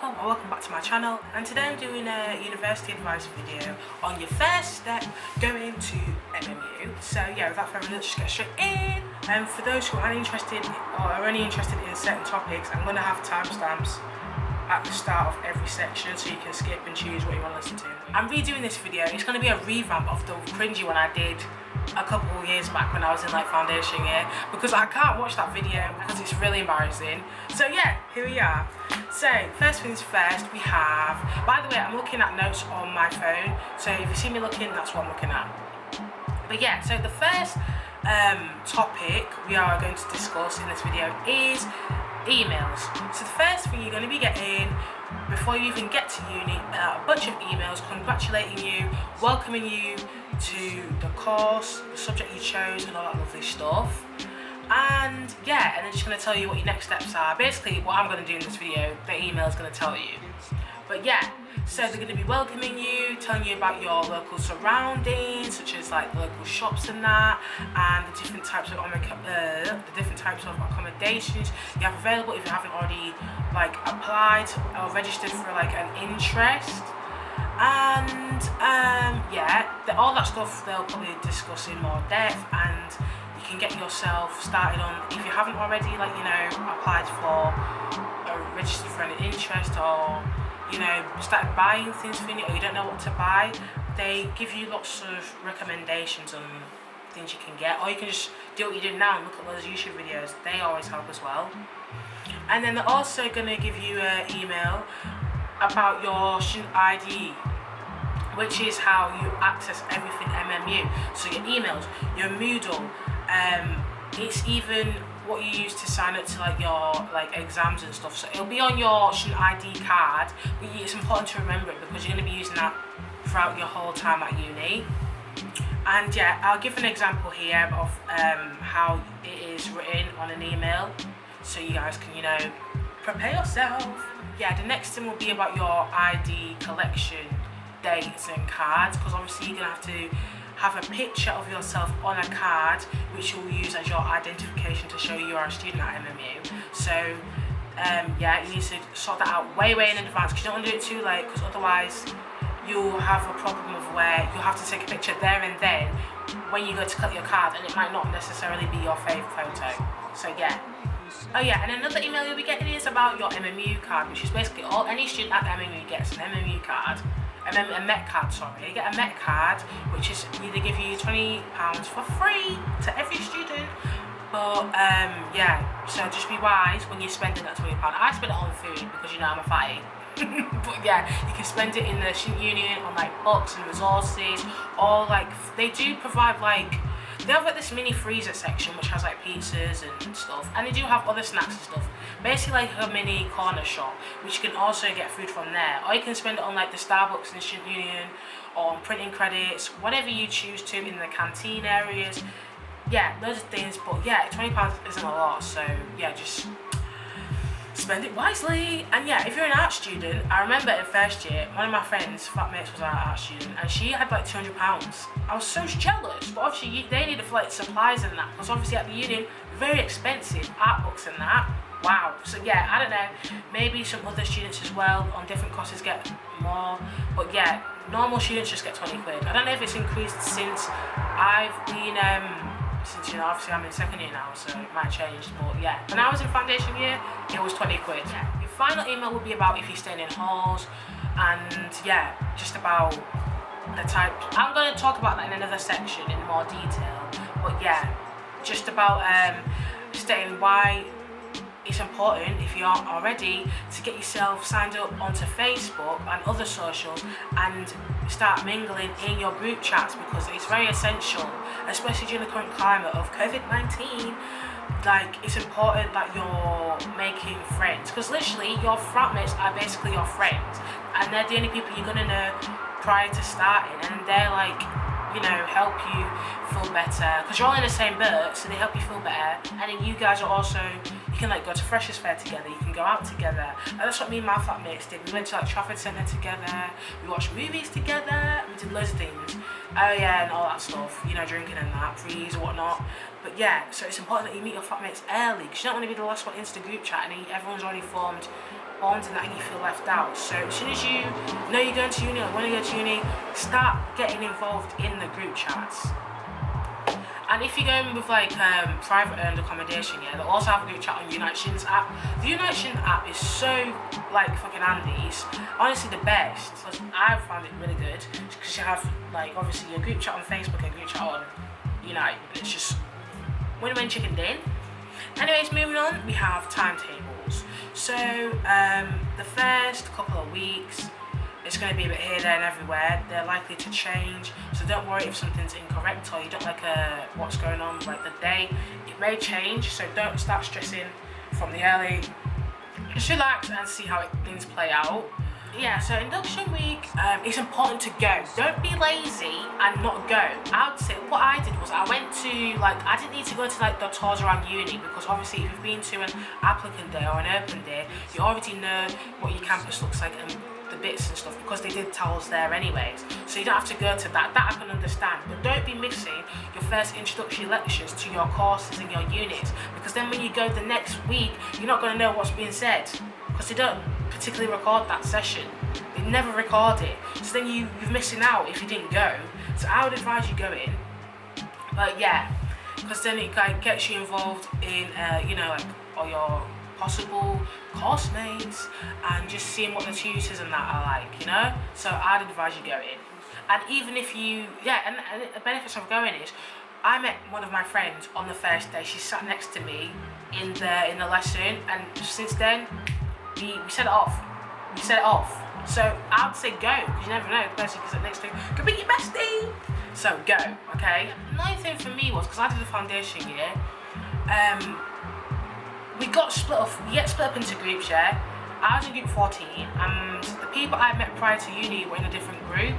Hello and welcome back to my channel, and today I'm doing a university advice video on your first step going to MMU. So yeah, without further ado, let's just get straight in. And for those who are interested or are only interested in certain topics, I'm going to have timestamps at the start of every section so you can skip and choose what you want to listen to. I'm redoing this video. It's going to be a revamp of the cringy one I did a couple of years back when I was in like foundation year, because I can't watch that video because it's really embarrassing. So yeah, here we are. So first things first, we have, by the way, I'm looking at notes on my phone, so if you see me looking, that's what I'm looking at. But yeah, so the first topic we are going to discuss in this video is emails. So the first thing you're going to be getting before you even get to uni, a bunch of emails congratulating you, welcoming you to the course, the subject you chose, and all that lovely stuff. And yeah, and they're just going to tell you what your next steps are. Basically what I'm going to do in this video, the email is going to tell you. But yeah, so they're going to be welcoming you, telling you about your local surroundings, such as like the local shops and that, and the different types of accommodations you have available if you haven't already like applied or registered for like an interest. And yeah, all that stuff they'll probably discuss in more depth, and you can get yourself started on, if you haven't already, like, you know, applied for or registered for an interest, or you know, started buying things for you, or you don't know what to buy. They give you lots of recommendations on things you can get, or you can just do what you're doing now and look at those YouTube videos. They always help as well. And then they're also going to give you an email about your student ID, which is how you access everything MMU. So your emails, your Moodle, it's even what you use to sign up to like your like exams and stuff. So it'll be on your student ID card, but it's important to remember it because you're going to be using that throughout your whole time at uni. And yeah, I'll give an example here of how it is written on an email, so you guys can, you know, prepare yourself. Yeah, the next thing will be about your ID collection dates and cards, because obviously you're going to have a picture of yourself on a card which you'll use as your identification to show you are a student at MMU. So yeah, you need to sort that out way in advance, because you don't want to do it too late, because otherwise you'll have a problem of where you'll have to take a picture there and then when you go to cut your card, and it might not necessarily be your favourite photo. So yeah. Oh yeah, and another email you'll be getting is about your MMU card, which is basically any student at MMU gets an MMU card. A Met card, sorry. You get a Met card, which is either give you £20 for free to every student. But yeah, so just be wise when you're spending that £20. I spend it on food because, you know, I'm a fatty. But yeah, you can spend it in the student union on like books and resources, or like they do provide like, they have like this mini freezer section which has like pizzas and stuff, and they do have other snacks and stuff. Basically like a mini corner shop, which you can also get food from there. Or you can spend it on like the Starbucks in the student union, or on printing credits, whatever you choose to, in the canteen areas. Yeah, those are things, but yeah, £20 isn't a lot, so yeah, just spend it wisely. And yeah, if you're an art student, I remember in first year, one of my friends, flatmates, was an art student, and she had like £200. I was so jealous, but obviously they needed for like supplies and that, because obviously at the union, very expensive, art books and that. Wow. So yeah, I don't know, maybe some other students as well on different courses get more, but yeah, normal students just get 20 quid. I don't know if it's increased since I've been since, you know, obviously I'm in second year now, so it might change, but yeah, when I was in foundation year, it was 20 quid. Yeah. Your final email will be about if you're staying in halls, and yeah, just about the type. I'm going to talk about that in another section in more detail, but yeah, just about stating why it's important, if you aren't already, to get yourself signed up onto Facebook and other socials and start mingling in your group chats, because it's very essential, especially during the current climate of COVID-19. Like, it's important that you're making friends, because literally your flatmates are basically your friends, and they're the only people you're gonna know prior to starting, and they're like, you know, help you feel better, because you're all in the same boat, so they help you feel better. And then you guys are also, you can like go to Freshers Fair together, you can go out together, and that's what me and my flatmates did. We went to like Trafford Centre together, we watched movies together, we did loads of things. Oh yeah, and all that stuff, you know, drinking and that, freeze or whatnot. But yeah, so it's important that you meet your flatmates early, because you don't want to be the last one into the group chat and everyone's already formed bond and that you feel left out. So as soon as you know you're going to uni or want to go to uni, start getting involved in the group chats. And if you're going with like private earned accommodation, yeah, they'll also have a group chat on United's app. The United app is so like fucking handy. It's honestly the best. I've found it really good because you have like obviously your group chat on Facebook and group chat on United. It's just win-win chicken dinner. Anyways, moving on, we have timetables. So the first couple of weeks, it's going to be a bit here, there and everywhere. They're likely to change, so don't worry if something's incorrect or you don't like what's going on like the day. It may change, so don't start stressing from the early. Just relax and see how things play out. Yeah, so induction week, it's important to go. Don't be lazy and not go. I would say what I did was I went to I didn't need to go to like the tours around uni, because obviously if you've been to an applicant day or an open day, you already know what your campus looks like and the bits and stuff, because they did tell us there anyways, so you don't have to go to that I can understand. But don't be missing your first introductory lectures to your courses and your units, because then when you go the next week you're not going to know what's being said, because they don't particularly record that session. They never record it, so then you're missing out if you didn't go. So I would advise you going. But yeah, because then it gets you involved in all your possible course mates and just seeing what the tutors and that are like, so I'd advise you going. And even if you and the benefits of going is I met one of my friends on the first day. She sat next to me in the lesson, and since then we set it off. So I'd say go, because you never know, the person who's next to you could be your bestie. So go, okay? Another thing for me was, because I did a foundation year, we get split up into groups, yeah? I was in group 14, and the people I met prior to uni were in a different group,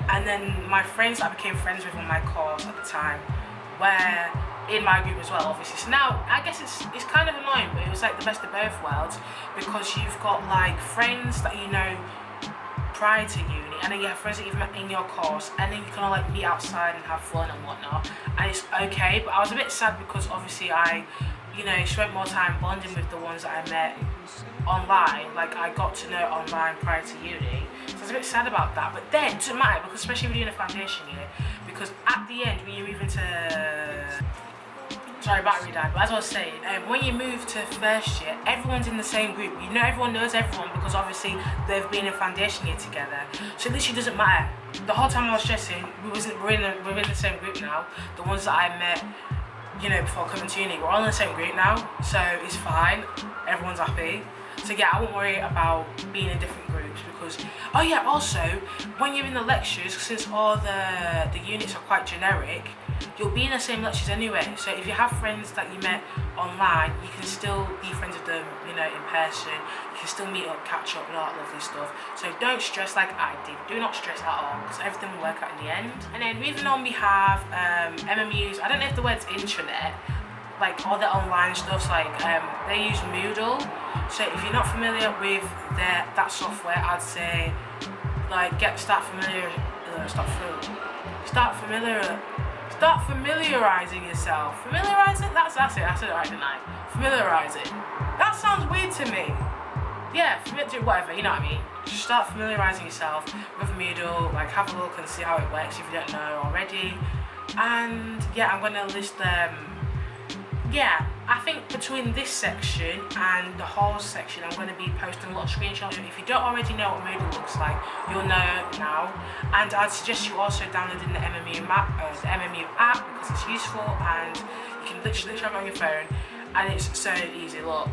and then my friends that I became friends with on my course at the time were in my group as well, obviously. So now, I guess it's kind of annoying, but it was like the best of both worlds, because you've got like friends that you know prior to uni, and then you have friends that you've met in your course, and then you can all like meet outside and have fun and whatnot, and it's okay. But I was a bit sad because obviously I spent more time bonding with the ones that I met online, like I got to know online prior to uni, so I was a bit sad about that. But then, it doesn't matter, because especially when you're doing a foundation year, because at the end when you move into battery died, but as I was saying, when you move to first year, everyone's in the same group. Everyone knows everyone, because obviously they've been in foundation year together. So it literally doesn't matter. The whole time I was stressing, we're in the same group now. The ones that I met, before coming to uni, we're all in the same group now, so it's fine. Everyone's happy. So yeah, I won't worry about being in different groups, because also when you're in the lectures, since all the units are quite generic, you'll be in the same lectures anyway. So if you have friends that you met online, you can still be friends with them, in person. You can still meet up, catch up, and all that lovely stuff. So don't stress like I did. Do not stress at all, because everything will work out in the end. And then moving on, we have MMUs. I don't know if the word's intranet, like all the online stuff, they use Moodle. So if you're not familiar with that software, I'd say start familiarizing yourself. Familiarizing? That's it. I said it right, didn't I? Familiarizing. That sounds weird to me. Yeah, whatever, you know what I mean. Just start familiarizing yourself with Moodle, have a look and see how it works if you don't know already. And yeah, I'm gonna list them. I think between this section and the Halls section, I'm going to be posting a lot of screenshots. If you don't already know what Moodle looks like, you'll know now. And I'd suggest you also downloading the MMU app, because it's useful and you can literally have it on your phone, and it's so easy. Look,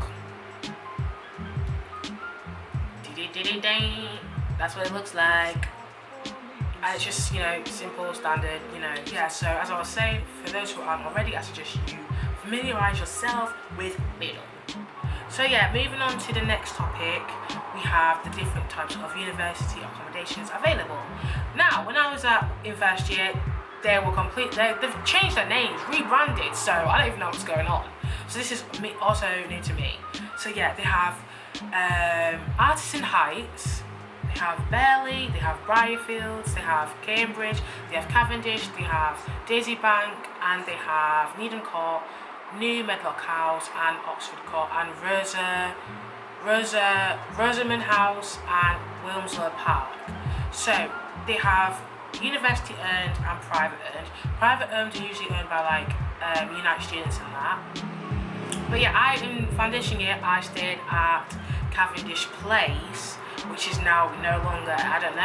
that's what it looks like. And it's just, simple, standard, So as I was saying, for those who aren't already, I suggest you familiarize yourself with Moodle. So yeah, moving on to the next topic, we have the different types of university accommodations available. Now, when I was in first year, they've changed their names, rebranded, so I don't even know what's going on. So this is also new to me. So yeah, they have Artisan Heights, they have Burley, they have Briarfields, they have Cambridge, they have Cavendish, they have Daisy Bank, and they have Needham Court, New Medlock House, and Oxford Court, and Rosa Rosamond House and Wilmslow Park. So they have university owned and private owned. Private owned are usually owned by like Unite students and that. But yeah, in foundation year I stayed at Cavendish Place, which is now no longer, I don't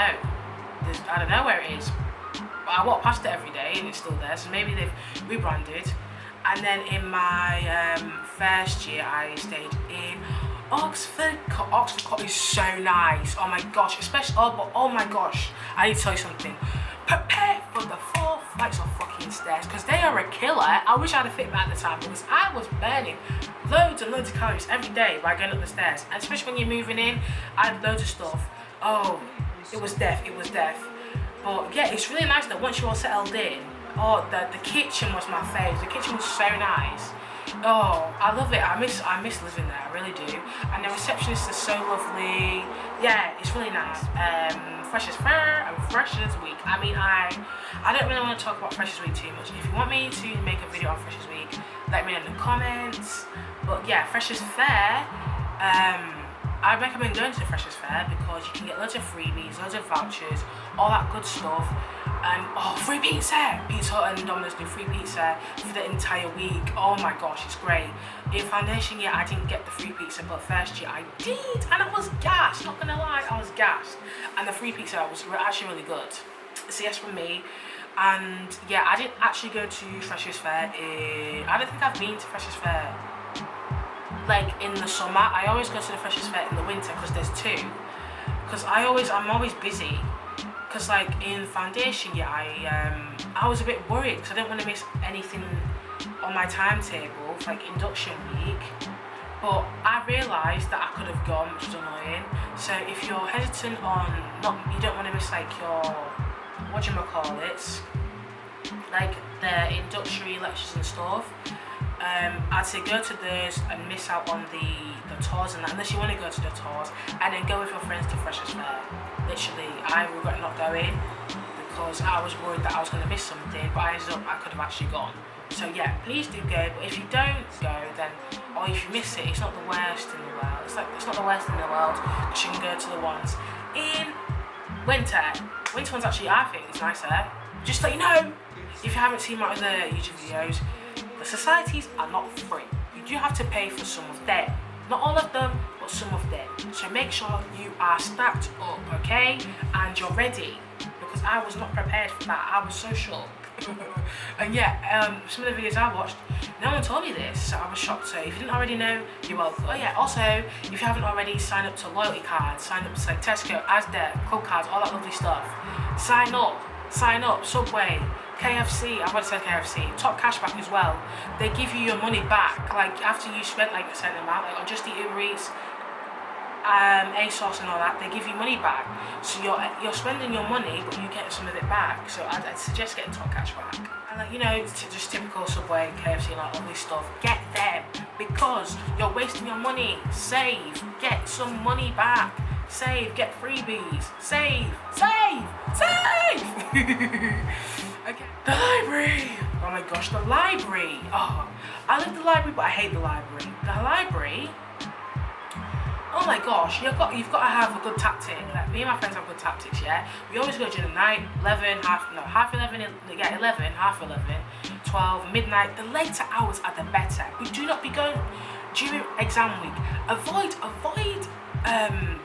know where it is. But I walk past it every day and it's still there, so maybe they've rebranded. And then in my first year I stayed in Oxford. Oxford is so nice. Oh my gosh, especially oh my gosh, I need to tell you something. Prepare for the 4 flights of fucking stairs because they are a killer. I wish I had a Fitbit at the time because I was burning loads and loads of calories every day by going up the stairs. And especially when you're moving in, I had loads of stuff. Oh, it was death. But yeah, it's really nice that once you're all settled in. Oh, the kitchen was my favourite. The kitchen was so nice. Oh, I love it. I miss living there. I really do. And the receptionist is so lovely. Yeah, it's really nice. Freshers Fair and Freshers Week. I mean, I don't really want to talk about Freshers Week too much. If you want me to make a video on Freshers Week, let me know in the comments. But yeah, Freshers Fair. I recommend going to the Freshers Fair because you can get loads of freebies, loads of vouchers, all that good stuff. Free pizza! Pizza Hut and Domino's do free pizza for the entire week. Oh my gosh, it's great. In foundation year, I didn't get the free pizza, but first year I did, and I was gassed. Not gonna lie, I was gassed. And the free pizza was actually really good. So yes from me. And yeah, I didn't actually go to Freshers Fair. I don't think I've been to Freshers Fair like in the summer. I always go to the Freshers Fair in the winter because there's 2. Because I'm always busy. Because like in foundation year, I was a bit worried because I didn't want to miss anything on my timetable for like induction week. But I realised that I could have gone, which was annoying. So if you're hesitant on you don't want to miss like your like the introductory lectures and stuff. I'd say go to those and miss out on the tours and that, unless you want to go to the tours, and then go with your friends to Freshers Fair. Literally, I regret not going because I was worried that I was going to miss something, but I could have actually gone. So yeah, please do go, but if you don't go, then, or if you miss it, it's not the worst in the world. It's not the worst in the world, because you can go to the ones in winter. Winter ones actually, I think, is nicer. Just to let you know, if you haven't seen my other YouTube videos, the societies are not free. You do have to pay for some of them. Not all of them, but some of them. So make sure you are stacked up, okay? And you're ready. Because I was not prepared for that. I was so shocked. And yeah, some of the videos I watched, no one told me this, so I was shocked. So if you didn't already know, you're welcome. Oh yeah, also, if you haven't already, sign up to loyalty cards, sign up to like Tesco, Asda, club cards, all that lovely stuff. Sign up, Subway, KFC, I want to say KFC, Top Cashback as well. They give you your money back, like after you spent like a certain amount, like on Just Eat Uber Eats, ASOS and all that, they give you money back. So you're spending your money, but you get some of it back. So I'd suggest getting Top Cashback. And like, you know, just typical Subway, KFC, like all this stuff, get them, because you're wasting your money. Save, get some money back. Save, get freebies. Save. Okay. The library. Oh my gosh, the library. Oh, I love the library, but I hate the library. The library. Oh my gosh, you've got to have a good tactic. Like me and my friends have good tactics. Yeah, we always go during the night, 11, half 11, 12, midnight. The later hours are the better. We do not be going during exam week. Avoid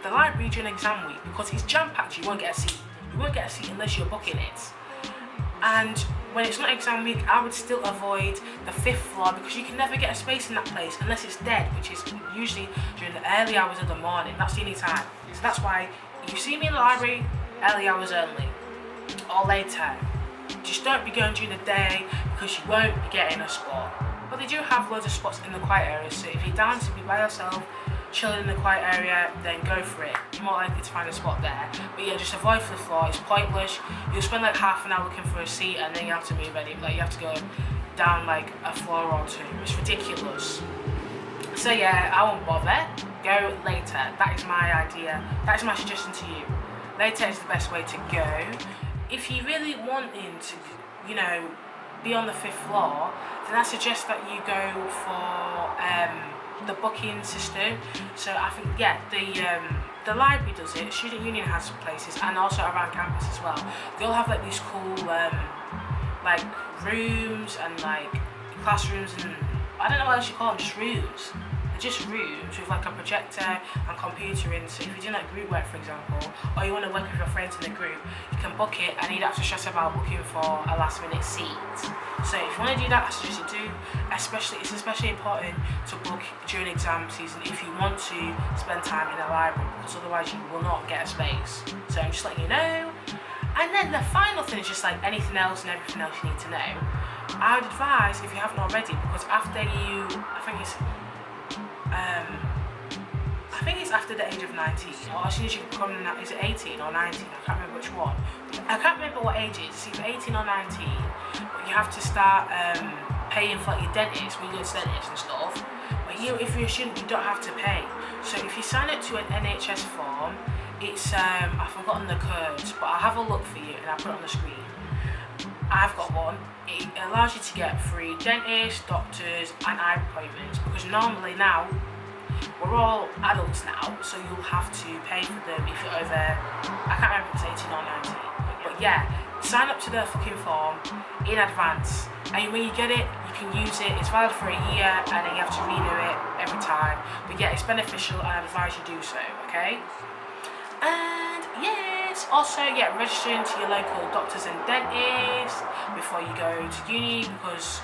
the library during exam week because it's jam-packed. You won't get a seat. You won't get a seat unless you're booking it. And when it's not exam week, I would still avoid the 5th floor because you can never get a space in that place unless it's dead, which is usually during the early hours of the morning. That's the only time. So that's why you see me in the library, early hours only, or later. Just don't be going during the day because you won't be getting a spot. But they do have loads of spots in the quiet areas, so if you're down to be by yourself, chilling in the quiet area, then go for it. You're more likely to find a spot there. But yeah, just avoid the floor. It's pointless. You'll spend like half an hour looking for a seat and then you have to move any. Like you have to go down like a floor or 2. It's ridiculous. So yeah, I won't bother. Go later. That is my idea. That is my suggestion to you. Later is the best way to go. If you really want him to, you know, be on the 5th floor, then I suggest that you go for the booking system. So I think the library does it, student union has places, and also around campus as well. They all have like these cool like rooms and like classrooms, and I don't know what else you call them, just rooms. They're just rooms with like a projector and computer in. So if you're doing like group work, for example, or you want to work with your friends in a group, you can book it and you don't have to stress about booking for a last minute seat. So if you want to do that, I suggest you do. It's especially important to book during exam season if you want to spend time in a library, because otherwise you will not get a space. So I'm just letting you know. And then the final thing is just like anything else and everything else you need to know. I would advise, if you haven't already, because after you, I think it's after the age of 19, or as soon as you become, is it 18 or 19? I can't remember which one. I can't remember what age it is, it's either 18 or 19, but you have to start paying for like your dentist, when you go to dentist and stuff. But if you're a student, you don't have to pay. So if you sign up to an NHS form, it's, I've forgotten the codes, but I'll have a look for you and I'll put it on the screen. I've got one. It allows you to get free dentists, doctors and eye appointments, because normally now, we're all adults now, so you'll have to pay for them if you're over, I can't remember if it's 18 or 19, but yeah, sign up to the fucking form in advance, and when you get it, you can use it. It's valid for a year, and then you have to renew it every time. But yeah, it's beneficial, and I advise you do so, okay? And yes, also registering to your local doctors and dentists before you go to uni, because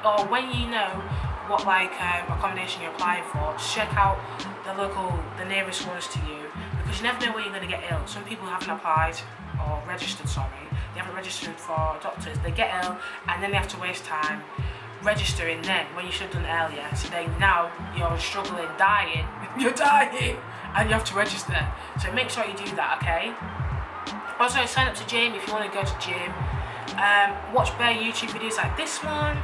or when you know what like accommodation you're applying for, just check out the nearest ones to you, because you never know where you're going to get ill. Some people haven't applied or registered, they haven't registered for doctors, they get ill and then they have to waste time registering then when you should have done it earlier. So then now you're struggling, dying, you're dying and you have to register. So make sure you do that, okay? Also sign up to gym if you want to go to gym. Watch bare YouTube videos like this one.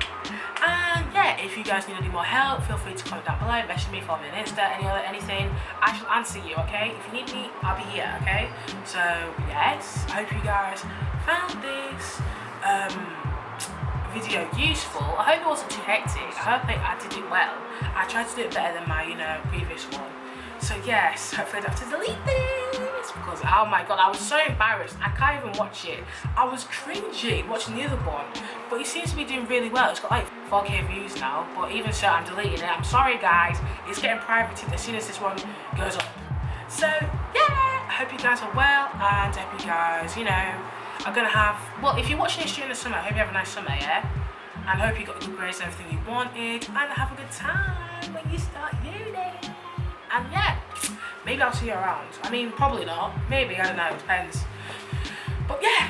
And yeah, if you guys need any more help, feel free to comment down below, message me, follow me on Insta, anything. I shall answer you, okay? If you need me, I'll be here, okay? So yes, I hope you guys found this video useful. I hope it wasn't too hectic. I hope I did it well. I tried to do it better than my previous one. So yes, hopefully I don't have to delete this, because oh my god, I was so embarrassed. I can't even watch it. I was cringing watching the other one, but it seems to be doing really well. It's got like 4K views now, but even so, I'm deleting it. I'm sorry guys, it's getting privated as soon as this one goes up. So yeah, I hope you guys are well, and I hope you guys, are gonna have, well, if you're watching this during the summer, I hope you have a nice summer, yeah? And I hope you got good grades and everything you wanted, and have a good time when you start uni. And yeah, maybe I'll see you around. I mean, probably not. Maybe, I don't know, it depends. But yeah,